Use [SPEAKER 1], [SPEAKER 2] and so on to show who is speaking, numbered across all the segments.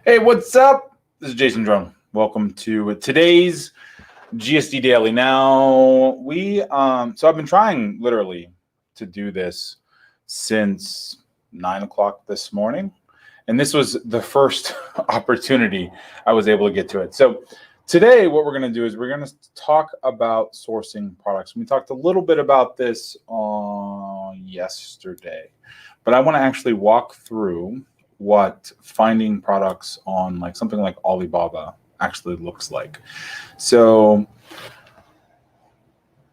[SPEAKER 1] Hey, what's up? This is Jason Drum. Welcome to today's GSD Daily. Now, so I've been trying literally to do this since 9 o'clock this morning, and this was the first opportunity I was able to get to it. So today, what we're going to do is we're going to talk about sourcing products. We talked a little bit about this yesterday, but I want to actually walk through what finding products on like something like Alibaba actually looks like. So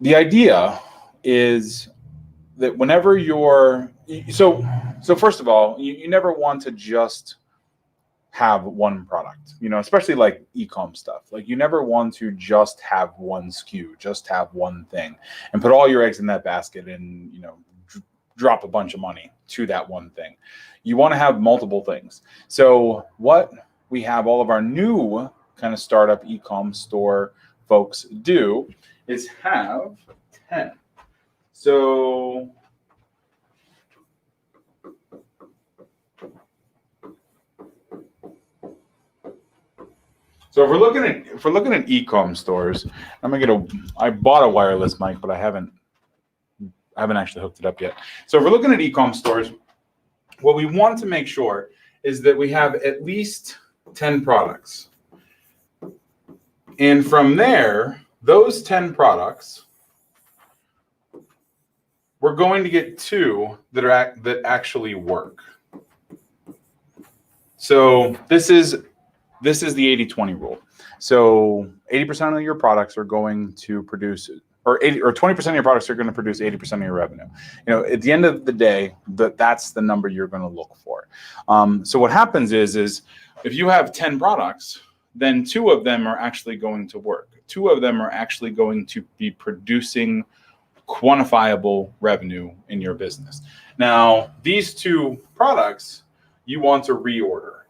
[SPEAKER 1] the idea is that whenever so first of all, you never want to just have one product, especially like e-com stuff. Like you never want to just have one SKU, just have one thing and put all your eggs in that basket and, drop a bunch of money to that one thing. You want to have multiple things. So what we have all of our new kind of startup e-com store folks do is have 10. So if we're looking at e-com stores, I bought a wireless mic, but I haven't actually hooked it up yet. So if we're looking at e-com stores, what we want to make sure is that we have at least 10 products. And from there, those 10 products, we're going to get 2 that actually work. So this is the 80-20 rule. So 80% of your products are going to produce, or 20% of your products are going to produce 80% of your revenue. At the end of the day, that's the number you're going to look for. So what happens is if you have 10 products, then 2 of them are actually going to work. 2 of them are actually going to be producing quantifiable revenue in your business. Now, these 2 products you want to reorder.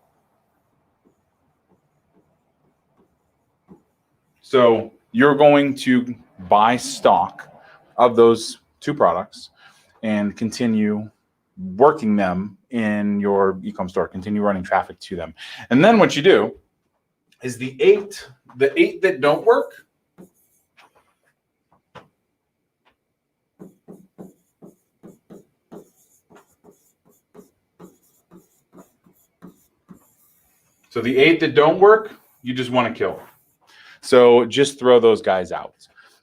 [SPEAKER 1] So you're going to buy stock of those 2 products and continue working them in your e-com store, continue running traffic to them. And then what you do is the 8 that don't work, you just want to kill. So just throw those guys out.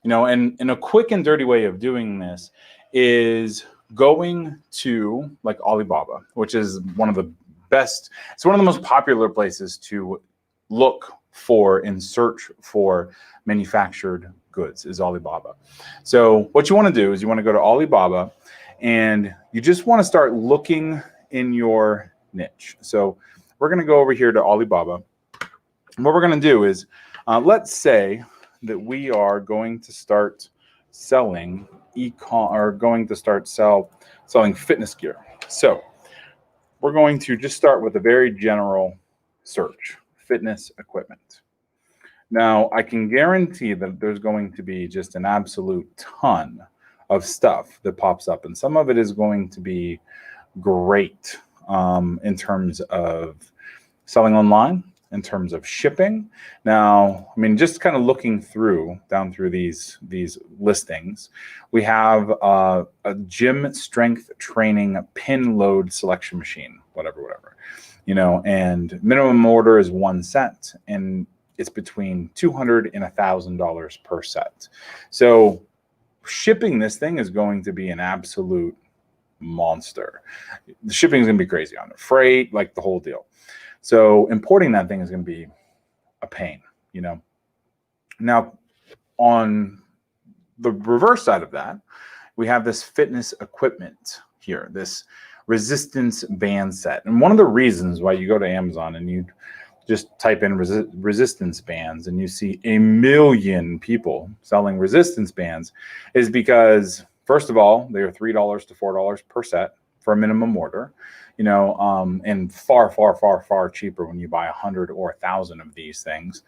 [SPEAKER 1] And a quick and dirty way of doing this is going to like Alibaba, which is one of the best, it's one of the most popular places to look for and search for manufactured goods is Alibaba. So what you want to do is you want to go to Alibaba and you just want to start looking in your niche. So we're going to go over here to Alibaba. And what we're going to do is let's say that we are going to start selling selling fitness gear. So we're going to just start with a very general search, fitness equipment. Now, I can guarantee that there's going to be just an absolute ton of stuff that pops up, and some of it is going to be great in terms of selling online, in terms of shipping. Now, just kind of looking down through these listings, we have a gym strength training pin load selection machine, whatever, and minimum order is 1 set, and it's between $200 and $1,000 per set. So shipping this thing is going to be an absolute monster. The shipping is going to be crazy on it, freight, like the whole deal. So importing that thing is going to be a pain, Now, on the reverse side of that, we have this fitness equipment here, this resistance band set. And one of the reasons why you go to Amazon and you just type in resistance bands and you see a million people selling resistance bands is because, first of all, they are $3 to $4 per set for a minimum order. And far, far, far, far cheaper when you buy 100 or 1,000 of these things.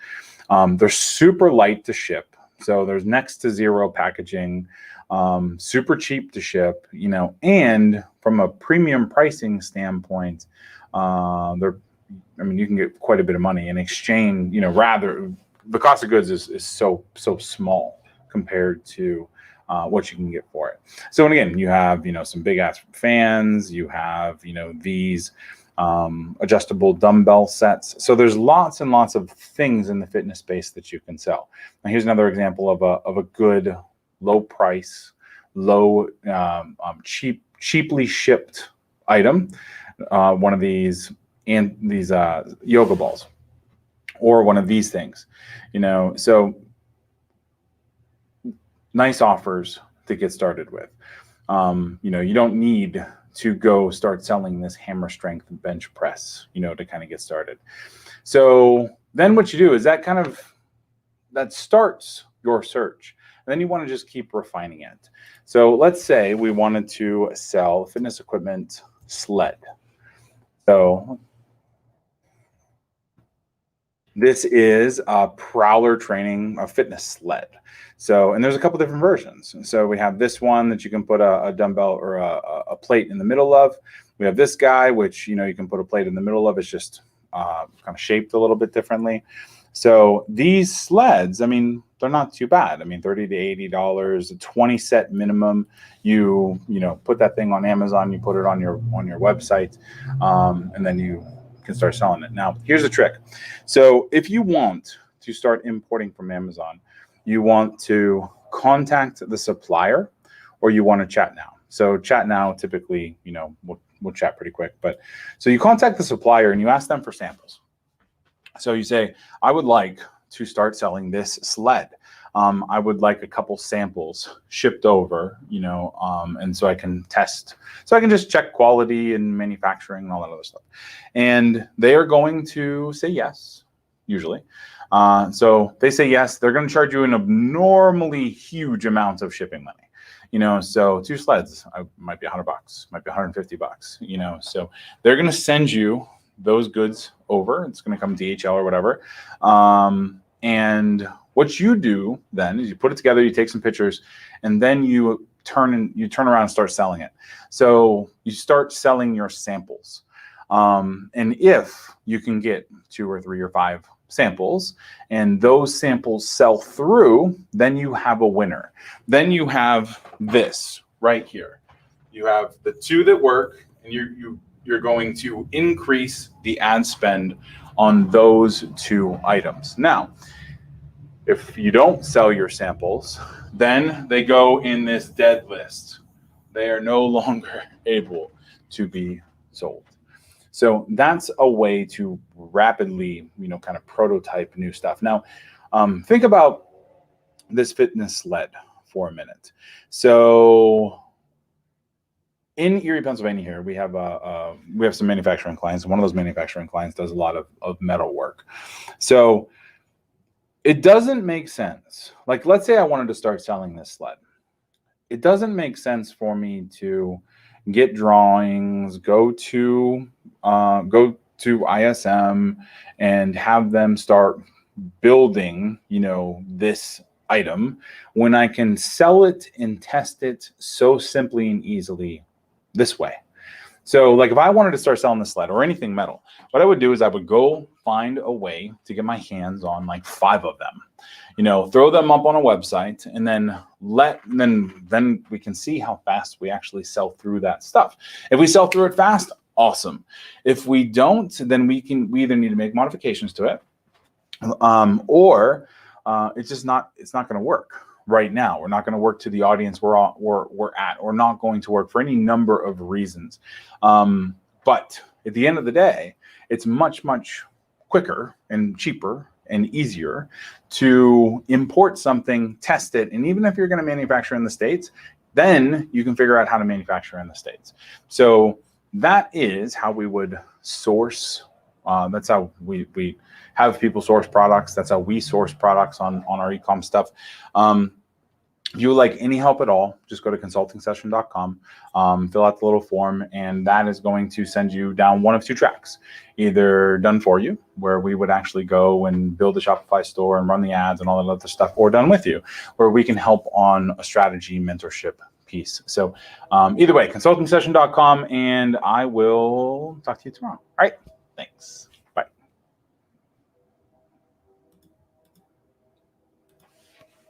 [SPEAKER 1] They're super light to ship. So there's next to zero packaging, super cheap to ship, and from a premium pricing standpoint, they're I mean, you can get quite a bit of money in exchange. The cost of goods is so small compared to what you can get for it. So, and again, you have, some big ass fans, you have, these adjustable dumbbell sets. So there's lots and lots of things in the fitness space that you can sell. Now, here's another example of a good low price, cheaply shipped item. One of these yoga balls, or one of these things, so nice offers to get started with. You don't need to go start selling this hammer strength bench press, to kind of get started. So then what you do is that starts your search. And then you want to just keep refining it. So let's say we wanted to sell fitness equipment sled. So this is a Prowler training, a fitness sled. So, and there's a couple different versions. So we have this one that you can put a dumbbell or a plate in the middle of. We have this guy, which, you can put a plate in the middle of. It's just kind of shaped a little bit differently. So these sleds, I mean, they're not too bad. I mean, $30 to $80, a 20 set minimum. You put that thing on Amazon, you put it on your website, and then you can start selling it. Now, here's the trick. So if you want to start importing from Amazon, you want to contact the supplier, or you want to chat now. So chat now, typically, we'll chat pretty quick. But so you contact the supplier and you ask them for samples. So you say, I would like to start selling this sled. I would like a couple samples shipped over, and so I can test. So I can just check quality and manufacturing and all that other stuff. And they are going to say yes, usually. So they say yes, they're going to charge you an abnormally huge amount of shipping money. So 2 sleds might be $100, might be $150, so they're going to send you those goods over. It's going to come DHL or whatever. And what you do then is you put it together, you take some pictures, and then you turn around and start selling it. So you start selling your samples. And if you can get 2 or 3 or 5 samples and those samples sell through, then you have a winner. Then you have this right here. You have the 2 that work, and you're going to increase the ad spend on those 2 items. Now, if you don't sell your samples, then they go in this dead list. They are no longer able to be sold. So that's a way to rapidly, kind of prototype new stuff. Now, think about this fitness sled for a minute. So in Erie, Pennsylvania here, we have some manufacturing clients. One of those manufacturing clients does a lot of metal work. So it doesn't make sense. Like, let's say I wanted to start selling this sled. It doesn't make sense for me to get drawings, go to ISM and have them start building, this item, when I can sell it and test it so simply and easily this way. So like if I wanted to start selling the sled or anything metal, what I would do is I would go find a way to get my hands on like 5 of them, throw them up on a website, and then then we can see how fast we actually sell through that stuff. If we sell through it fast, awesome. If we don't, then we either need to make modifications to it, or it's not going to work right now. We're not going to work to the audience we're at, or not going to work for any number of reasons. But at the end of the day, it's much, much quicker and cheaper and easier to import something, test it, and even if you're going to manufacture in the States, then you can figure out how to manufacture in the States. So that is how we would source. That's how we have people source products. That's how we source products on our e-com stuff. If you would like any help at all, just go to consultingsession.com, fill out the little form, and that is going to send you down one of 2 tracks. Either done for you, where we would actually go and build a Shopify store and run the ads and all that other stuff, or done with you, where we can help on a strategy mentorship piece. So either way, consultingsession.com, and I will talk to you tomorrow. All right, thanks.